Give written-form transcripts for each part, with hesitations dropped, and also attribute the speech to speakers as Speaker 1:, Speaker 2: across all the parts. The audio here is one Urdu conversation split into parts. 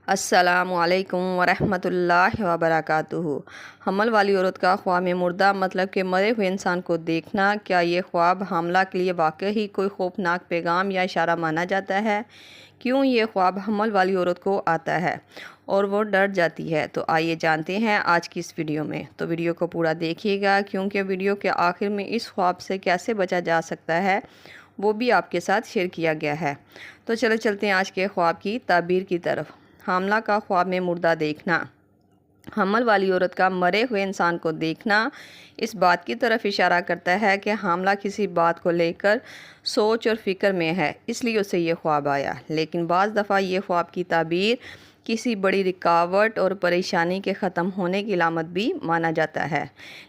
Speaker 1: السلام علیکم ورحمۃ اللہ وبرکاتہ۔ حمل والی عورت کا خواب مردہ مطلب کہ مرے ہوئے انسان کو دیکھنا، کیا یہ خواب حاملہ کے لیے واقعی کوئی خوفناک پیغام یا اشارہ مانا جاتا ہے؟ کیوں یہ خواب حمل والی عورت کو آتا ہے اور وہ ڈر جاتی ہے؟ تو آئیے جانتے ہیں آج کی اس ویڈیو میں۔ تو ویڈیو کو پورا دیکھیے گا، کیونکہ ویڈیو کے آخر میں اس خواب سے کیسے بچا جا سکتا ہے وہ بھی آپ کے ساتھ شیئر کیا گیا ہے۔ تو چلو چلتے ہیں آج کے خواب کی تعبیر کی طرف۔ حاملہ کا خواب میں مردہ دیکھنا۔ حمل والی عورت کا مرے ہوئے انسان کو دیکھنا اس بات کی طرف اشارہ کرتا ہے کہ حاملہ کسی بات کو لے کر سوچ اور فکر میں ہے، اس لیے اسے یہ خواب آیا۔ لیکن بعض دفعہ یہ خواب کی تعبیر کسی بڑی رکاوٹ اور پریشانی کے ختم ہونے کی علامت بھی مانا جاتا ہے۔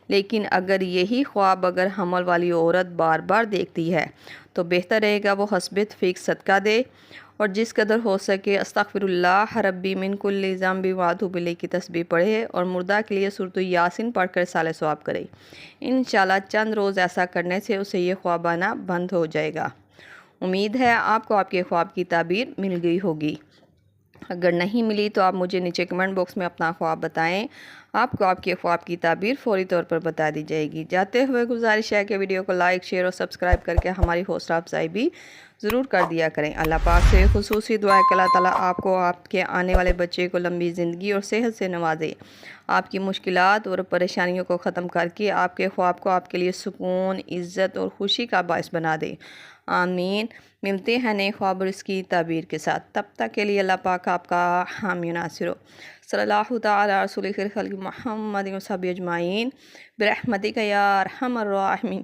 Speaker 1: لیکن اگر یہی خواب حمل والی عورت بار بار دیکھتی ہے تو بہتر رہے گا وہ حسب فیق صدقہ دے اور جس قدر ہو سکے استغفر اللہ ربی من کل ذنب واتوب الیہ کی تسبیح پڑھے اور مردہ کے لیے سورۃ یاسین پڑھ کر سال ثواب کرے۔ انشاءاللہ چند روز ایسا کرنے سے اسے یہ خواب آنا بند ہو جائے گا۔ امید ہے آپ کو آپ کے خواب کی تعبیر مل گئی ہوگی۔ اگر نہیں ملی تو آپ مجھے نیچے کمنٹ باکس میں اپنا خواب بتائیں، آپ کو آپ کے خواب کی تعبیر فوری طور پر بتا دی جائے گی۔ جاتے ہوئے گزارش ہے کہ ویڈیو کو لائک، شیئر اور سبسکرائب کر کے ہماری حوصلہ افزائی بھی ضرور کر دیا کریں۔ اللہ پاک سے خصوصی دعا ہے کہ اللہ تعالیٰ آپ کو، آپ کے آنے والے بچے کو لمبی زندگی اور صحت سے نوازے، آپ کی مشکلات اور پریشانیوں کو ختم کر کے آپ کے خواب کو آپ کے لیے سکون، عزت اور خوشی کا باعث بنا دے۔ آمین۔ ملتے ہیں نئے خواب اور اس کی تعبیر کے ساتھ، تب تک کے لیے اللہ پاک آپ کا حامی و ناصر ہو۔ صلی اللہ تعالیٰ علی رسول خیر خلق محمد و صحبہ اجمعین برحمتک یا ارحم الراحمین۔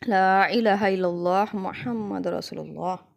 Speaker 1: لا الہ الا اللہ محمد رسول اللہ۔